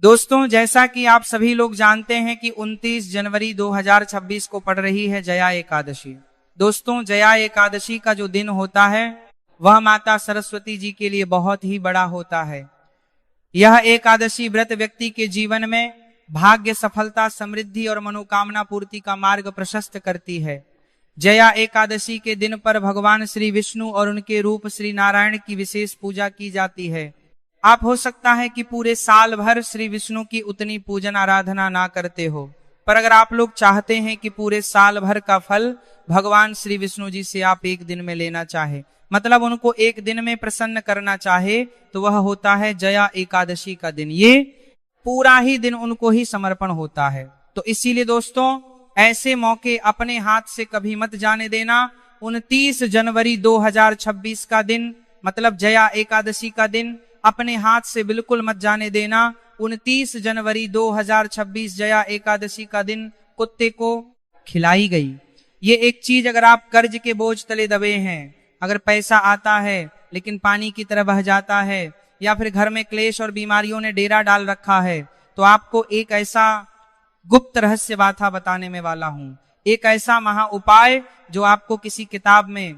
दोस्तों, जैसा कि आप सभी लोग जानते हैं कि 29 जनवरी 2026 को पड़ रही है जया एकादशी। दोस्तों, जया एकादशी का जो दिन होता है वह माता सरस्वती जी के लिए बहुत ही बड़ा होता है। यह एकादशी व्रत व्यक्ति के जीवन में भाग्य, सफलता, समृद्धि और मनोकामना पूर्ति का मार्ग प्रशस्त करती है। जया एकादशी के दिन पर भगवान श्री विष्णु और उनके रूप श्री नारायण की विशेष पूजा की जाती है। आप हो सकता है कि पूरे साल भर श्री विष्णु की उतनी पूजन आराधना ना करते हो, पर अगर आप लोग चाहते हैं कि पूरे साल भर का फल भगवान श्री विष्णु जी से आप एक दिन में लेना चाहे, मतलब उनको एक दिन में प्रसन्न करना चाहे, तो वह होता है जया एकादशी का दिन। ये पूरा ही दिन उनको ही समर्पण होता है। तो इसीलिए दोस्तों, ऐसे मौके अपने हाथ से कभी मत जाने देना। 29 जनवरी 2026 का दिन, मतलब जया एकादशी का दिन, अपने हाथ से बिल्कुल मत जाने देना। 29 जनवरी 2026 जया एकादशी का दिन कुत्ते को खिलाई गई। ये एक चीज, अगर आप कर्ज के बोझ तले दबे हैं, अगर पैसा आता है लेकिन पानी की तरह बह जाता है, या फिर घर में क्लेश और बीमारियों ने डेरा डाल रखा है, तो आपको एक ऐसा गुप्त रहस्य बाथा बताने में वाला हूं, एक ऐसा महा उपाय जो आपको किसी किताब में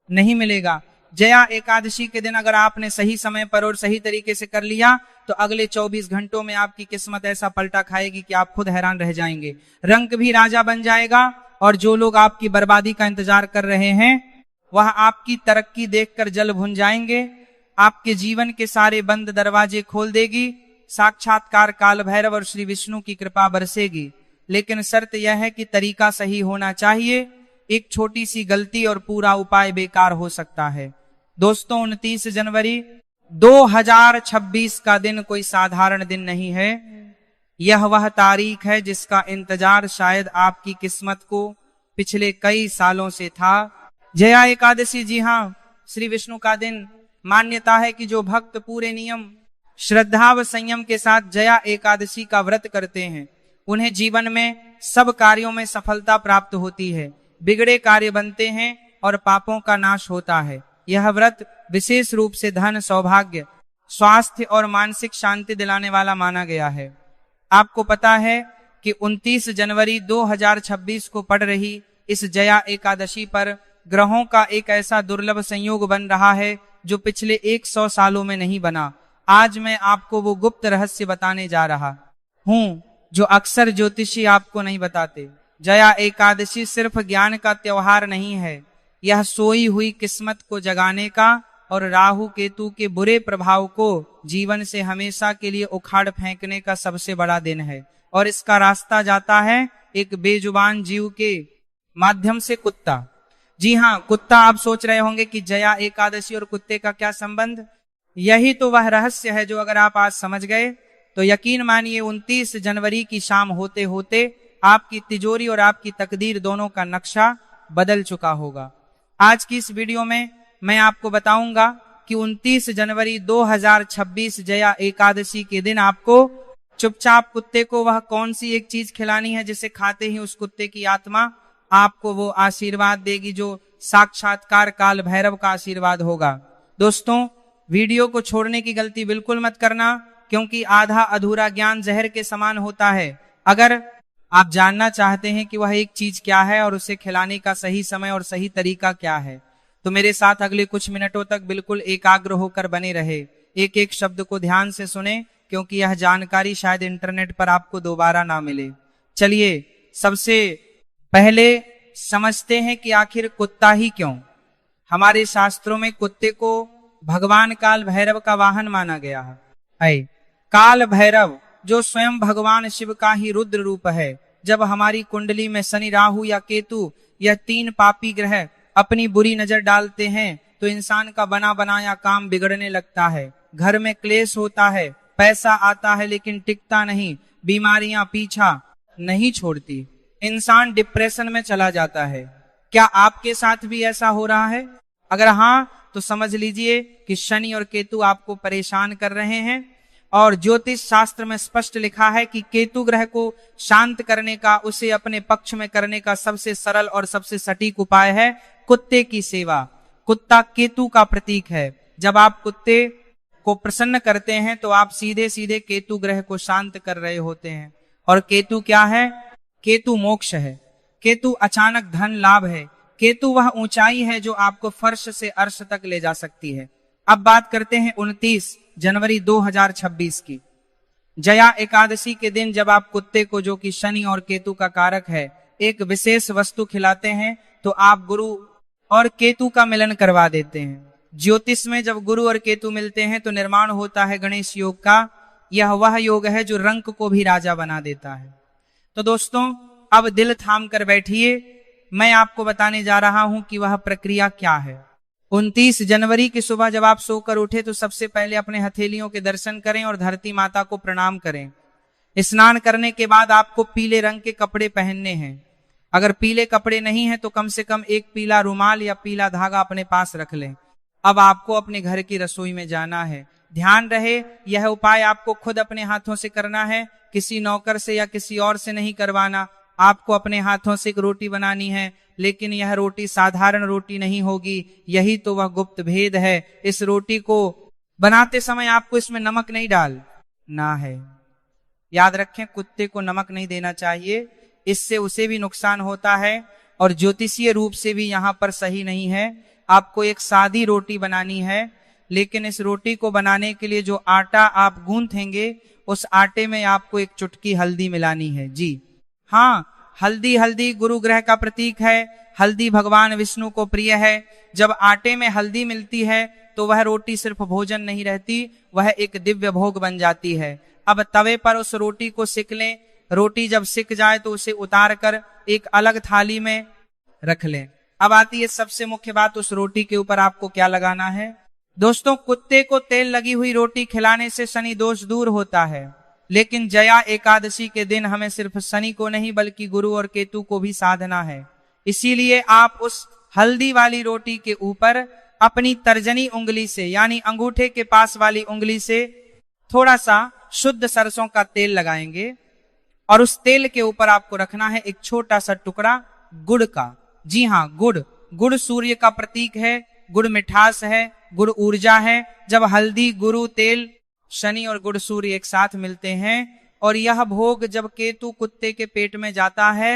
नहीं मिलेगा। जया एकादशी के दिन अगर आपने सही समय पर और सही तरीके से कर लिया, तो अगले 24 घंटों में आपकी किस्मत ऐसा पलटा खाएगी कि आप खुद हैरान रह जाएंगे। रंग भी राजा बन जाएगा, और जो लोग आपकी बर्बादी का इंतजार कर रहे हैं वह आपकी तरक्की देखकर जल भुन जाएंगे। आपके जीवन के सारे बंद दरवाजे खोल देगी। साक्षात्कार काल भैरव और श्री विष्णु की कृपा बरसेगी। लेकिन शर्त यह है कि तरीका सही होना चाहिए। एक छोटी सी गलती और पूरा उपाय बेकार हो सकता है। दोस्तों, 29 जनवरी 2026 का दिन कोई साधारण दिन नहीं है। यह वह तारीख है जिसका इंतजार शायद आपकी किस्मत को पिछले कई सालों से था। जया एकादशी, जी हाँ, श्री विष्णु का दिन। मान्यता है कि जो भक्त पूरे नियम, श्रद्धा व संयम के साथ जया एकादशी का व्रत करते हैं, उन्हें जीवन में सब कार्यों में सफलता प्राप्त होती है, बिगड़े कार्य बनते हैं और पापों का नाश होता है। यह व्रत विशेष रूप से धन, सौभाग्य, स्वास्थ्य और मानसिक शांति दिलाने वाला माना गया है। आपको पता है कि 29 जनवरी 2026 को पड़ रही इस जया एकादशी पर ग्रहों का एक ऐसा दुर्लभ संयोग बन रहा है जो पिछले 100 सालों में नहीं बना। आज मैं आपको वो गुप्त रहस्य बताने जा रहा हूं जो अक्सर ज्योतिषी आपको नहीं बताते। जया एकादशी सिर्फ ज्ञान का त्योहार नहीं है, यह सोई हुई किस्मत को जगाने का और राहु केतु के बुरे प्रभाव को जीवन से हमेशा के लिए उखाड़ फेंकने का सबसे बड़ा दिन है। और इसका रास्ता जाता है एक बेजुबान जीव के माध्यम से, कुत्ता। जी हाँ, कुत्ता। आप सोच रहे होंगे कि जया एकादशी और कुत्ते का क्या संबंध? यही तो वह रहस्य है जो अगर आप आज समझ गए तो यकीन मानिए 29 जनवरी की शाम होते होते आपकी तिजोरी और आपकी तकदीर दोनों का नक्शा बदल चुका होगा। आज की इस वीडियो में मैं आपको बताऊंगा कि 29 जनवरी 2026 जया एकादशी के दिन आपको चुपचाप कुत्ते को वह कौन सी एक चीज खिलानी है जिसे खाते ही उस कुत्ते की आत्मा आपको वो आशीर्वाद देगी जो साक्षात्कार काल भैरव का आशीर्वाद होगा। दोस्तों, वीडियो को छोड़ने की गलती बिल्कुल मत करना, क्योंकि आधा अधूरा ज्ञान जहर के समान होता है। अगर आप जानना चाहते हैं कि वह एक चीज क्या है और उसे खिलाने का सही समय और सही तरीका क्या है, तो मेरे साथ अगले कुछ मिनटों तक बिल्कुल एकाग्र होकर बने रहे। एक एक शब्द को ध्यान से सुने, क्योंकि यह जानकारी शायद इंटरनेट पर आपको दोबारा ना मिले। चलिए, सबसे पहले समझते हैं कि आखिर कुत्ता ही क्यों। हमारे शास्त्रों में कुत्ते को भगवान काल भैरव का वाहन माना गया है। काल भैरव जो स्वयं भगवान शिव का ही रुद्र रूप है। जब हमारी कुंडली में शनि, राहु या केतु या 3 पापी ग्रह अपनी बुरी नजर डालते हैं तो इंसान का बना बनाया काम बिगड़ने लगता है। घर में क्लेश होता है, पैसा आता है लेकिन टिकता नहीं, बीमारियां पीछा नहीं छोड़ती, इंसान डिप्रेशन में चला जाता है। क्या आपके साथ भी ऐसा हो रहा है? अगर हाँ, तो समझ लीजिए कि शनि और केतु आपको परेशान कर रहे हैं। और ज्योतिष शास्त्र में स्पष्ट लिखा है कि केतु ग्रह को शांत करने का, उसे अपने पक्ष में करने का सबसे सरल और सबसे सटीक उपाय है कुत्ते की सेवा। कुत्ता केतु का प्रतीक है। जब आप कुत्ते को प्रसन्न करते हैं तो आप सीधे सीधे केतु ग्रह को शांत कर रहे होते हैं। और केतु क्या है? केतु मोक्ष है, केतु अचानक धन लाभ है, केतु वह ऊंचाई है जो आपको फर्श से अर्श तक ले जा सकती है। अब बात करते हैं 29 जनवरी 2026 की। जया एकादशी के दिन जब आप कुत्ते को, जो कि शनि और केतु का कारक है, एक विशेष वस्तु खिलाते हैं तो आप गुरु और केतु का मिलन करवा देते हैं। ज्योतिष में जब गुरु और केतु मिलते हैं तो निर्माण होता है गणेश योग का। यह वह योग है जो रंक को भी राजा बना देता है। तो दोस्तों, अब दिल थाम कर बैठिए, मैं आपको बताने जा रहा हूं कि वह प्रक्रिया क्या है। 29 जनवरी की सुबह जब आप सोकर उठे तो सबसे पहले अपने हथेलियों के दर्शन करें और धरती माता को प्रणाम करें। स्नान करने के बाद आपको पीले रंग के कपड़े पहनने हैं। अगर पीले कपड़े नहीं हैं तो कम से कम एक पीला रुमाल या पीला धागा अपने पास रख लें। अब आपको अपने घर की रसोई में जाना है। ध्यान रहे, यह उपाय आपको खुद अपने हाथों से करना है, किसी नौकर से या किसी और से नहीं करवाना। आपको अपने हाथों से एक रोटी बनानी है, लेकिन यह रोटी साधारण रोटी नहीं होगी। यही तो वह गुप्त भेद है। इस रोटी को बनाते समय आपको इसमें नमक नहीं डालना है। याद रखें, कुत्ते को नमक नहीं देना चाहिए, इससे उसे भी नुकसान होता है और ज्योतिषीय रूप से भी यहाँ पर सही नहीं है। आपको एक सादी रोटी बनानी है, लेकिन इस रोटी को बनाने के लिए जो आटा आप गूंथेंगे उस आटे में आपको एक चुटकी हल्दी मिलानी है। जी हाँ, हल्दी गुरु ग्रह का प्रतीक है। हल्दी भगवान विष्णु को प्रिय है। जब आटे में हल्दी मिलती है तो वह रोटी सिर्फ भोजन नहीं रहती, वह एक दिव्य भोग बन जाती है। अब तवे पर उस रोटी को सेक लें। रोटी जब सिक जाए तो उसे उतार कर एक अलग थाली में रख लें। अब आती है सबसे मुख्य बात, उस रोटी के ऊपर आपको क्या लगाना है। दोस्तों, कुत्ते को तेल लगी हुई रोटी खिलाने से शनि दोष दूर होता है, लेकिन जया एकादशी के दिन हमें सिर्फ शनि को नहीं बल्कि गुरु और केतु को भी साधना है। इसीलिए आप उस हल्दी वाली रोटी के ऊपर अपनी तर्जनी उंगली से, यानी अंगूठे के पास वाली उंगली से थोड़ा सा शुद्ध सरसों का तेल लगाएंगे और उस तेल के ऊपर आपको रखना है एक छोटा सा टुकड़ा गुड़ का। जी हाँ, गुड़ सूर्य का प्रतीक है, गुड़ मिठास है, गुड़ ऊर्जा है। जब हल्दी, गुरु, तेल, शनि और गुड़ सूर्य एक साथ मिलते हैं और यह भोग जब केतु कुत्ते के पेट में जाता है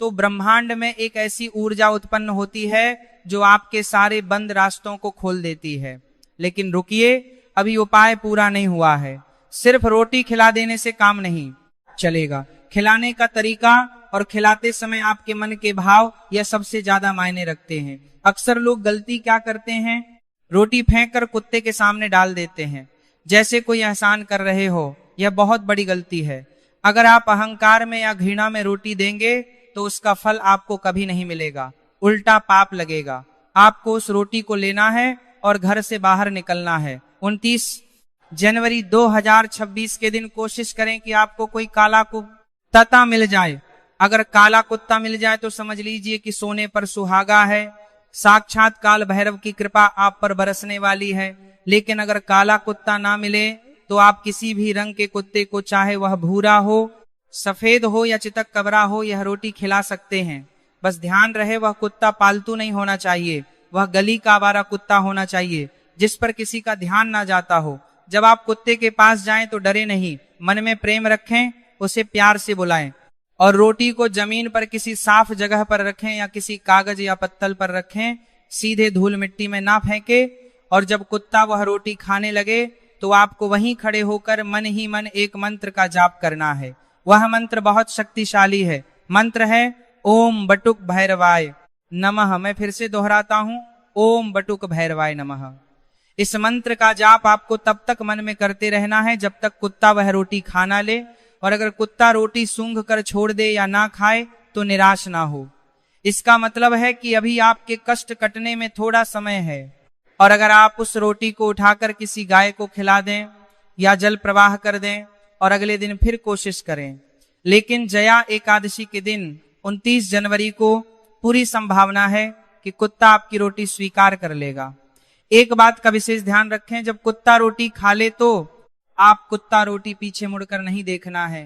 तो ब्रह्मांड में एक ऐसी ऊर्जा उत्पन्न होती है जो आपके सारे बंद रास्तों को खोल देती है। लेकिन रुकिए, अभी उपाय पूरा नहीं हुआ है। सिर्फ रोटी खिला देने से काम नहीं चलेगा। खिलाने का तरीका और खिलाते समय आपके मन के भाव, यह सबसे ज्यादा मायने रखते हैं। अक्सर लोग गलती क्या करते हैं, रोटी फेंक कर कुत्ते के सामने डाल देते हैं जैसे कोई एहसान कर रहे हो। यह बहुत बड़ी गलती है। अगर आप अहंकार में या घृणा में रोटी देंगे तो उसका फल आपको कभी नहीं मिलेगा, उल्टा पाप लगेगा। आपको उस रोटी को लेना है और घर से बाहर निकलना है। 29 जनवरी 2026 के दिन कोशिश करें कि आपको कोई काला कुत्ता मिल जाए। अगर काला कुत्ता मिल जाए तो समझ लीजिए कि सोने पर सुहागा है, साक्षात काल भैरव की कृपा आप पर बरसने वाली है। लेकिन अगर काला कुत्ता ना मिले तो आप किसी भी रंग के कुत्ते को, चाहे वह भूरा हो, सफेद हो या चितक कबरा हो, यह रोटी खिला सकते हैं। बस ध्यान रहे, वह कुत्ता पालतू नहीं होना चाहिए, वह गली का आवारा कुत्ता होना चाहिए जिस पर किसी का ध्यान ना जाता हो। जब आप कुत्ते के पास जाएं तो डरे नहीं, मन में प्रेम रखें, उसे प्यार से बुलाएं और रोटी को जमीन पर किसी साफ जगह पर रखें या किसी कागज या पत्तल पर रखें। सीधे धूल मिट्टी में ना फेंके। और जब कुत्ता वह रोटी खाने लगे तो आपको वहीं खड़े होकर मन ही मन एक मंत्र का जाप करना है। वह मंत्र बहुत शक्तिशाली है। मंत्र है ओम बटुक भैरवाय नमः। मैं फिर से दोहराता हूं, ओम बटुक भैरवाय नमः। इस मंत्र का जाप आपको तब तक मन में करते रहना है जब तक कुत्ता वह रोटी खाना ले। और अगर कुत्ता रोटी सूंघ कर छोड़ दे या ना खाए तो निराश ना हो। इसका मतलब है कि अभी आपके कष्ट कटने में थोड़ा समय है। और अगर आप उस रोटी को उठाकर किसी गाय को खिला दें या जल प्रवाह कर दें और अगले दिन फिर कोशिश करें। लेकिन जया एकादशी के दिन 29 जनवरी को पूरी संभावना है कि कुत्ता आपकी रोटी स्वीकार कर लेगा। एक बात का विशेष ध्यान रखें, जब कुत्ता रोटी खा ले तो आप कुत्ता रोटी पीछे मुड़कर नहीं देखना है,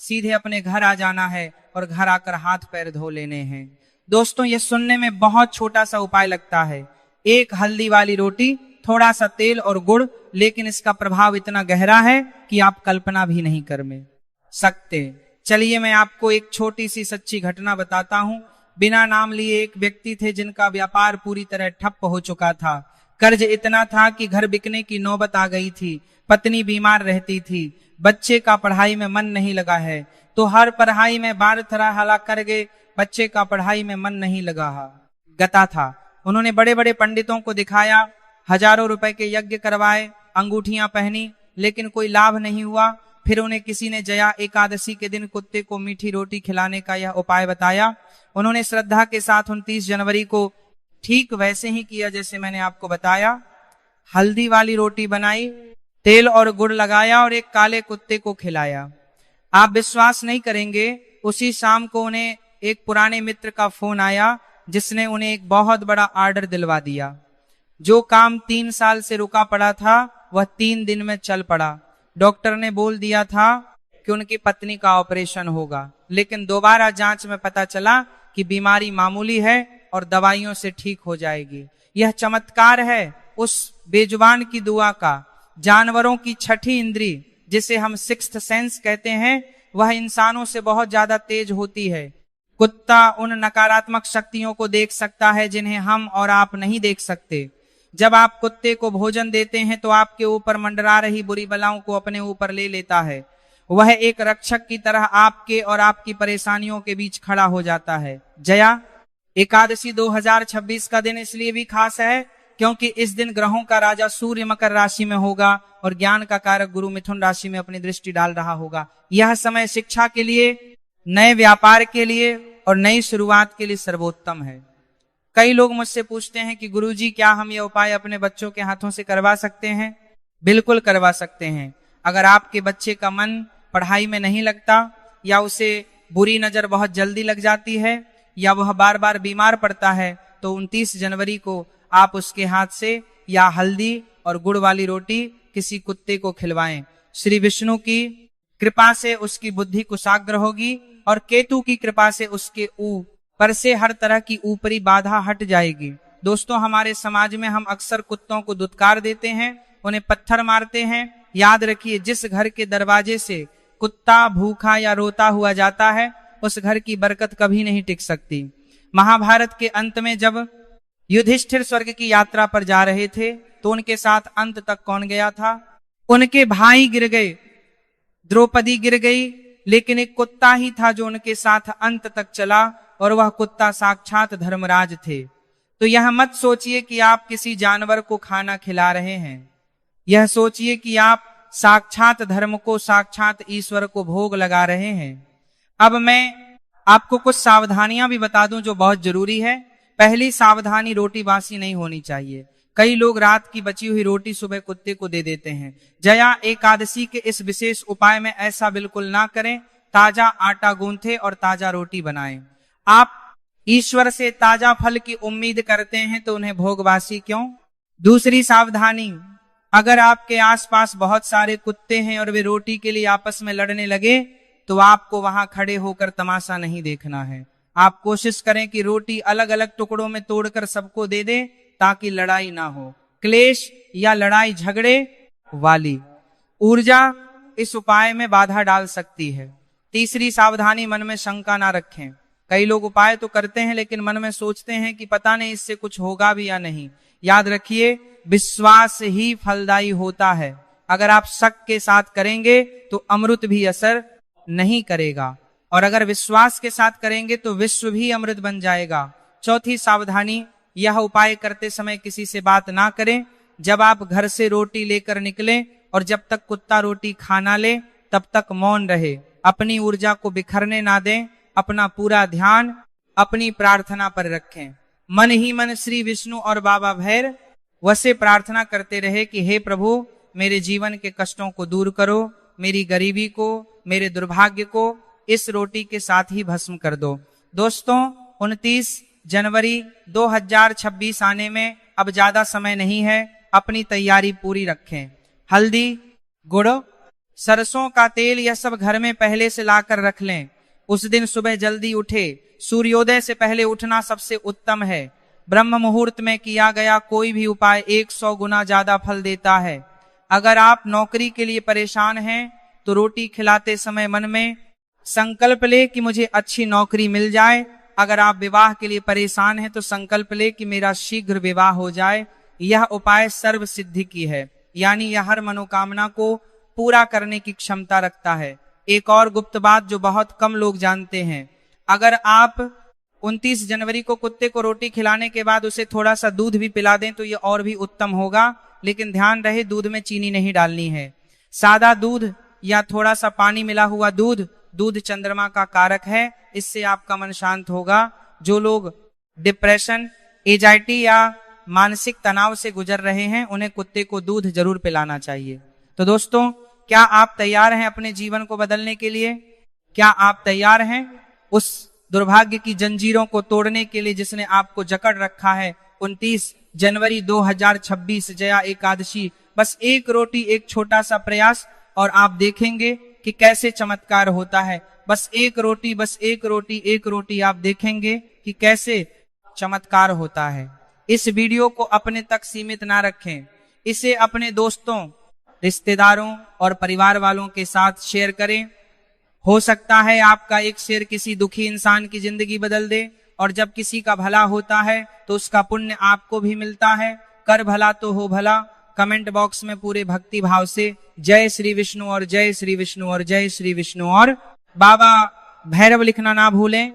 सीधे अपने घर आ जाना है और घर आकर हाथ पैर धो लेने हैं। दोस्तों, यह सुनने में बहुत छोटा सा उपाय लगता है। एक हल्दी वाली रोटी थोड़ा सा तेल और गुड़, लेकिन इसका प्रभाव इतना गहरा है कि आप कल्पना भी नहीं कर में सकते। चलिए मैं आपको एक छोटी सी सच्ची घटना बताता हूं। बिना नाम लिए एक व्यक्ति थे जिनका व्यापार पूरी तरह ठप हो चुका था। कर्ज इतना था कि घर बिकने की नौबत आ गई थी। पत्नी बीमार रहती थी, बच्चे का पढ़ाई में मन नहीं लगा है, तो हर पढ़ाई में बार तरह हला कर गए, बच्चे का पढ़ाई में मन नहीं लगा गता था। उन्होंने बड़े बड़े पंडितों को दिखाया, हजारों रुपए के यज्ञ करवाए, अंगूठियां पहनी, लेकिन कोई लाभ नहीं हुआ। फिर उन्हें किसी ने जया एकादशी के दिन कुत्ते को मीठी रोटी खिलाने का यह उपाय बताया। उन्होंने श्रद्धा के साथ 29 जनवरी को ठीक वैसे ही किया जैसे मैंने आपको बताया। हल्दी वाली रोटी बनाई, तेल और गुड़ लगाया और एक काले कुत्ते को खिलाया। आप विश्वास नहीं करेंगे, उसी शाम को उन्हें एक पुराने मित्र का फोन आया जिसने उन्हें एक बहुत बड़ा ऑर्डर दिलवा दिया। जो काम 3 साल से रुका पड़ा था वह 3 दिन में चल पड़ा। डॉक्टर ने बोल दिया था कि उनकी पत्नी का ऑपरेशन होगा, लेकिन दोबारा जांच में पता चला कि बीमारी मामूली है और दवाइयों से ठीक हो जाएगी। यह चमत्कार है उस बेजुबान की दुआ का। जानवरों की छठी इंद्री, जिसे हम सिक्स्थ सेंस कहते हैं, वह इंसानों से बहुत ज्यादा तेज होती है। कुत्ता उन नकारात्मक शक्तियों को देख सकता है जिन्हें हम और आप नहीं देख सकते। जब आप कुत्ते को भोजन देते हैं तो आपके ऊपर मंडरा रही बुरी बलाओं को अपने ऊपर ले लेता है। वह एक रक्षक की तरह आपके और आपकी परेशानियों के बीच खड़ा हो जाता है। जया एकादशी 2026 का दिन इसलिए भी खास है क्योंकि इस दिन ग्रहों का राजा सूर्य मकर राशि में होगा और ज्ञान का कारक गुरु मिथुन राशि में अपनी दृष्टि डाल रहा होगा। यह समय शिक्षा के लिए, नए व्यापार के लिए और नई शुरुआत के लिए सर्वोत्तम है। कई लोग मुझसे पूछते हैं कि गुरुजी क्या हम यह उपाय अपने बच्चों के हाथों से करवा सकते हैं? बिल्कुल करवा सकते हैं। अगर आपके बच्चे का मन पढ़ाई में नहीं लगता, या उसे बुरी नजर बहुत जल्दी लग जाती है, या वह बार बार बीमार पड़ता है, तो 29 जनवरी को आप उसके हाथ से या हल्दी और गुड़ वाली रोटी किसी कुत्ते को खिलवाएं। श्री विष्णु की कृपा से उसकी बुद्धि कुशाग्र होगी और केतु की कृपा से उसके ऊपर से हर तरह की ऊपरी बाधा हट जाएगी। दोस्तों, हमारे समाज में हम अक्सर कुत्तों को दुत्कार देते हैं, उन्हें पत्थर मारते हैं। याद रखिए, जिस घर के दरवाजे से कुत्ता भूखा या रोता हुआ जाता है, उस घर की बरकत कभी नहीं टिक सकती। महाभारत के अंत में जब युधिष्ठिर स्वर्ग की यात्रा पर जा रहे थे तो उनके साथ अंत तक कौन गया था? उनके भाई गिर गए, द्रौपदी गिर गई, लेकिन एक कुत्ता ही था जो उनके साथ अंत तक चला, और वह कुत्ता साक्षात धर्मराज थे। तो यह मत सोचिए कि आप किसी जानवर को खाना खिला रहे हैं, यह सोचिए कि आप साक्षात धर्म को, साक्षात ईश्वर को भोग लगा रहे हैं। अब मैं आपको कुछ सावधानियां भी बता दूं जो बहुत जरूरी है। पहली सावधानी, रोटी बासी नहीं होनी चाहिए। कई लोग रात की बची हुई रोटी सुबह कुत्ते को दे देते हैं। जया एकादशी के इस विशेष उपाय में ऐसा बिल्कुल ना करें। ताजा आटा गूंथे और ताजा रोटी बनाएं। आप ईश्वर से ताजा फल की उम्मीद करते हैं तो उन्हें भोगवासी क्यों? दूसरी सावधानी, अगर आपके आसपास बहुत सारे कुत्ते हैं और वे रोटी के लिए आपस में लड़ने लगे तो आपको वहां खड़े होकर तमाशा नहीं देखना है। आप कोशिश करें कि रोटी अलग अलग टुकड़ों में तोड़कर सबको दे दें ताकि लड़ाई ना हो। क्लेश या लड़ाई झगड़े वाली ऊर्जा इस उपाय में बाधा डाल सकती है। तीसरी सावधानी, मन में शंका ना रखें। कई लोग उपाय तो करते हैं लेकिन मन में सोचते हैं कि पता नहीं इससे कुछ होगा भी या नहीं। याद रखिए, विश्वास ही फलदायी होता है। अगर आप शक के साथ करेंगे तो अमृत भी असर नहीं करेगा, और अगर विश्वास के साथ करेंगे तो विश्व भी अमृत बन जाएगा। चौथी सावधानी, यह उपाय करते समय किसी से बात ना करें। जब आप घर से रोटी लेकर निकलें और जब तक कुत्ता रोटी खाना ले तब तक मौन रहे। अपनी ऊर्जा को बिखरने ना दें। अपना पूरा ध्यान अपनी प्रार्थना पर रखें। मन ही मन श्री विष्णु और बाबा भैरव वसे प्रार्थना करते रहे कि हे प्रभु, मेरे जीवन के कष्टों को दूर करो, मेरी गरीबी को, मेरे दुर्भाग्य को इस रोटी के साथ ही भस्म कर दो। दोस्तों, 29 जनवरी 2026 आने में अब ज्यादा समय नहीं है। अपनी तैयारी पूरी रखें। हल्दी, गुड़, सरसों का तेल, यह सब घर में पहले से लाकर रख लें। उस दिन सुबह जल्दी उठे। सूर्योदय से पहले उठना सबसे उत्तम है। ब्रह्म मुहूर्त में किया गया कोई भी उपाय 100 गुना ज्यादा फल देता है। अगर आप नौकरी के लिए परेशान हैं तो रोटी खिलाते समय मन में संकल्प ले कि मुझे अच्छी नौकरी मिल जाए। अगर आप विवाह के लिए परेशान हैं तो संकल्प ले कि मेरा शीघ्र विवाह हो जाए। यह उपाय सर्व सिद्धि की है, यानी यह हर मनोकामना को पूरा करने की क्षमता रखता है। एक और गुप्त बात जो बहुत कम लोग जानते हैं, अगर आप 29 जनवरी को कुत्ते को रोटी खिलाने के बाद उसे थोड़ा सा दूध भी पिला दें तो यह और भी उत्तम होगा, लेकिन ध्यान रहे दूध में चीनी नहीं डालनी है। सादा दूध या थोड़ा सा पानी मिला हुआ दूध, दूध चंद्रमा का कारक है, इससे आपका मन शांत होगा। जो लोग डिप्रेशन, एजाइटी या मानसिक तनाव से गुजर रहे हैं उन्हें कुत्ते को दूध जरूर पिलाना चाहिए। तो दोस्तों, क्या आप तैयार हैं अपने जीवन को बदलने के लिए? क्या आप तैयार हैं उस दुर्भाग्य की जंजीरों को तोड़ने के लिए जिसने आपको जकड़ रखा है? 29 जनवरी 2026 जया एकादशी, बस एक रोटी, एक छोटा सा प्रयास और आप देखेंगे कि कैसे चमत्कार होता है। बस एक रोटी, बस एक रोटी, एक रोटी, आप देखेंगे कि कैसे चमत्कार होता है। इस वीडियो को अपने तक सीमित ना रखें, इसे अपने दोस्तों, रिश्तेदारों और परिवार वालों के साथ शेयर करें। हो सकता है आपका एक शेयर किसी दुखी इंसान की जिंदगी बदल दे, और जब किसी का भला होता है तो उसका पुण्य आपको भी मिलता है। कर भला तो हो भला। कमेंट बॉक्स में पूरे भक्ति भाव से जय श्री विष्णु और जय श्री विष्णु और जय श्री विष्णु और बाबा भैरव लिखना ना भूलें।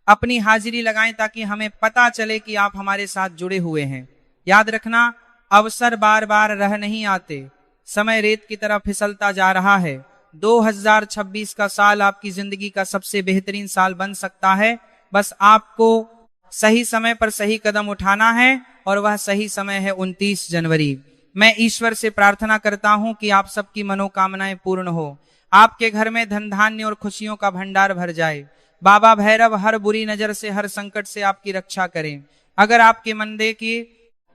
अपनी हाजिरी लगाएं ताकि हमें पता चले कि आप हमारे साथ जुड़े हुए हैं। याद रखना, अवसर बार बार रह नहीं आते, समय रेत की तरह फिसलता जा रहा है। 2026 का साल आपकी जिंदगी का सबसे बेहतरीन साल बन सकता है। बस आपको सही समय पर सही कदम उठाना है, और वह सही समय है 29 जनवरी। मैं ईश्वर से प्रार्थना करता हूं कि आप सबकी मनोकामनाएं पूर्ण हो, आपके घर में धन धान्य और खुशियों का भंडार भर जाए। बाबा भैरव हर बुरी नजर से, हर संकट से आपकी रक्षा करें। अगर आपके मन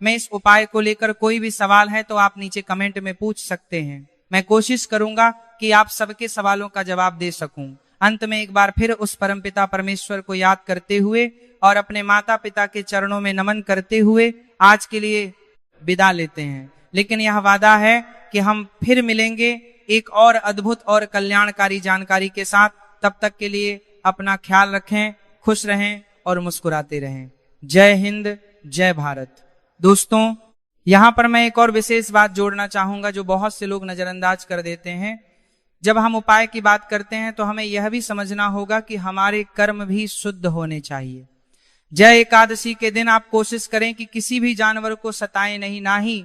में इस उपाय को लेकर कोई भी सवाल है तो आप नीचे कमेंट में पूछ सकते हैं। मैं कोशिश करूंगा कि आप सबके सवालों का जवाब दे सकूं। अंत में एक बार फिर उस परमपिता परमेश्वर को याद करते हुए और अपने माता पिता के चरणों में नमन करते हुए आज के लिए विदा लेते हैं। लेकिन यह वादा है कि हम फिर मिलेंगे एक और अद्भुत और कल्याणकारी जानकारी के साथ। तब तक के लिए अपना ख्याल रखें, खुश रहें और मुस्कुराते रहें। जय हिंद, जय भारत। दोस्तों, यहां पर मैं एक और विशेष बात जोड़ना चाहूंगा जो बहुत से लोग नजरअंदाज कर देते हैं। जब हम उपाय की बात करते हैं तो हमें यह भी समझना होगा कि हमारे कर्म भी शुद्ध होने चाहिए। जय एकादशी के दिन आप कोशिश करें कि किसी भी जानवर को सताएं नहीं, ना ही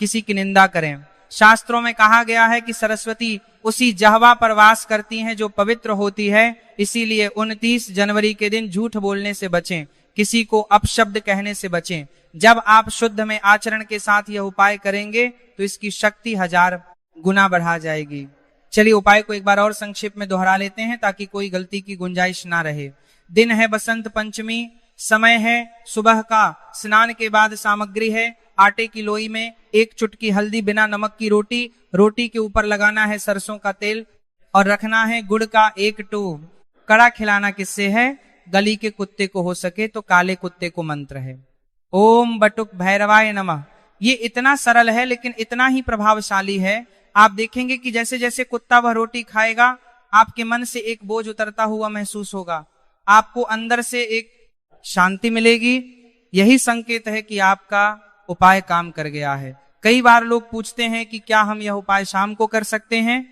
किसी की निंदा करें। शास्त्रों में कहा गया है कि सरस्वती उसी जहवा पर वास करती हैं जो पवित्र होती है। इसीलिए 29 जनवरी के दिन झूठ बोलने से बचें, किसी को अपशब्द कहने से बचें। जब आप शुद्ध में आचरण के साथ यह उपाय करेंगे तो इसकी शक्ति 1000 गुना बढ़ा जाएगी। चलिए उपाय को एक बार और संक्षेप में दोहरा लेते हैं ताकि कोई गलती की गुंजाइश ना रहे। दिन है बसंत पंचमी, समय है सुबह का, स्नान के बाद सामग्री है आटे की लोई में 1 चुटकी हल्दी, बिना नमक की रोटी, रोटी के ऊपर लगाना है सरसों का तेल और रखना है गुड़ का 1 टूब। कड़ा खिलाना किससे है? गली के कुत्ते को, हो सके तो काले कुत्ते को मंत्र है ओम बटुक भैरवाय नमः। ये इतना सरल है लेकिन इतना ही प्रभावशाली है। आप देखेंगे कि जैसे जैसे कुत्ता वह रोटी खाएगा आपके मन से एक बोझ उतरता हुआ महसूस होगा, आपको अंदर से एक शांति मिलेगी। यही संकेत है कि आपका उपाय काम कर गया है। कई बार लोग पूछते हैं कि क्या हम यह उपाय शाम को कर सकते हैं?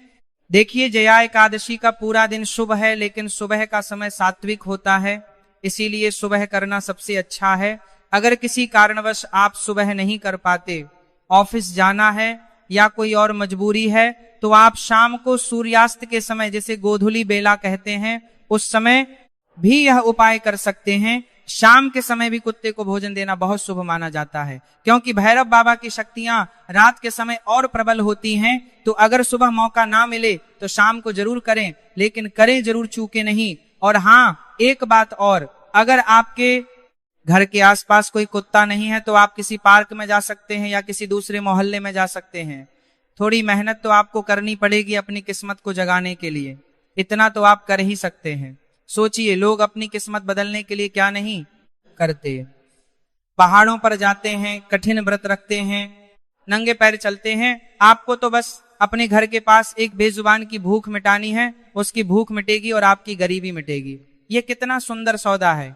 देखिए, जया एकादशी का पूरा दिन शुभ है, लेकिन सुबह का समय सात्विक होता है, इसीलिए सुबह करना सबसे अच्छा है। अगर किसी कारणवश आप सुबह नहीं कर पाते, ऑफिस जाना है या कोई और मजबूरी है, तो आप शाम को सूर्यास्त के समय, जैसे गोधूली बेला कहते हैं, उस समय भी यह उपाय कर सकते हैं। शाम के समय भी कुत्ते को भोजन देना बहुत शुभ माना जाता है, क्योंकि भैरव बाबा की शक्तियां रात के समय और प्रबल होती हैं। तो अगर सुबह मौका ना मिले तो शाम को जरूर करें, लेकिन करें जरूर, चूके नहीं। और हाँ, एक बात और, अगर आपके घर के आसपास कोई कुत्ता नहीं है तो आप किसी पार्क में जा सकते हैं या किसी दूसरे मोहल्ले में जा सकते हैं। थोड़ी मेहनत तो आपको करनी पड़ेगी अपनी किस्मत को जगाने के लिए, इतना तो आप कर ही सकते हैं। सोचिए, लोग अपनी किस्मत बदलने के लिए क्या नहीं करते। पहाड़ों पर जाते हैं, कठिन व्रत रखते हैं, नंगे पैर चलते हैं। आपको तो बस अपने घर के पास एक बेजुबान की भूख मिटानी है, उसकी भूख मिटेगी और आपकी गरीबी मिटेगी। ये कितना सुंदर सौदा है।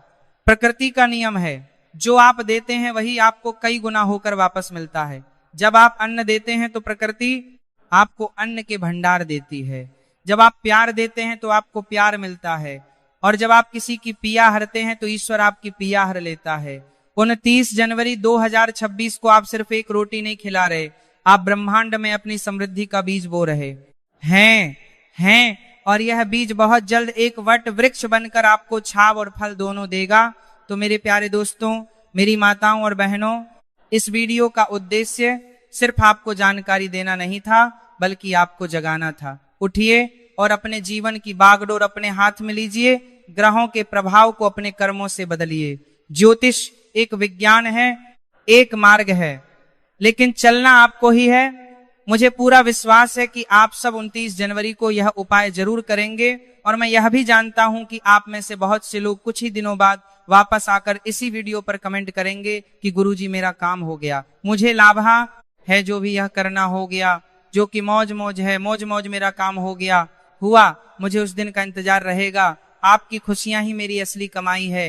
प्रकृति का नियम है, जो आप देते हैं वही आपको कई गुना होकर वापस मिलता है। जब आप अन्न देते हैं तो प्रकृति आपको अन्न के भंडार देती है। जब आप प्यार देते हैं तो आपको प्यार मिलता है, और जब आप किसी की पिया हरते हैं तो ईश्वर आपकी पिया हर लेता है। 29 जनवरी 2026 को आप सिर्फ एक रोटी नहीं खिला रहे, आप ब्रह्मांड में अपनी समृद्धि का बीज बो रहे हैं, और यह बीज बहुत जल्द एक वट वृक्ष बनकर आपको छाव और फल दोनों देगा। तो मेरे प्यारे दोस्तों, मेरी माताओं और बहनों, इस वीडियो का उद्देश्य सिर्फ आपको जानकारी देना नहीं था, बल्कि आपको जगाना था। उठिए और अपने जीवन की बागडोर अपने हाथ में लीजिए। ग्रहों के प्रभाव को अपने कर्मों से बदलिए। ज्योतिष एक विज्ञान है, एक मार्ग है, लेकिन चलना आपको ही है। मुझे पूरा विश्वास है कि आप सब 29 जनवरी को यह उपाय जरूर करेंगे, और मैं यह भी जानता हूं कि आप में से बहुत से लोग कुछ ही दिनों बाद वापस आकर इसी वीडियो पर कमेंट करेंगे कि गुरुजी मेरा काम हो गया, मुझे लाभा है, जो भी यह करना हो गया, जो कि मौज मौज है, मौज मौज मेरा काम हो गया, हुआ। मुझे उस दिन का इंतजार रहेगा। आपकी खुशियां ही मेरी असली कमाई है।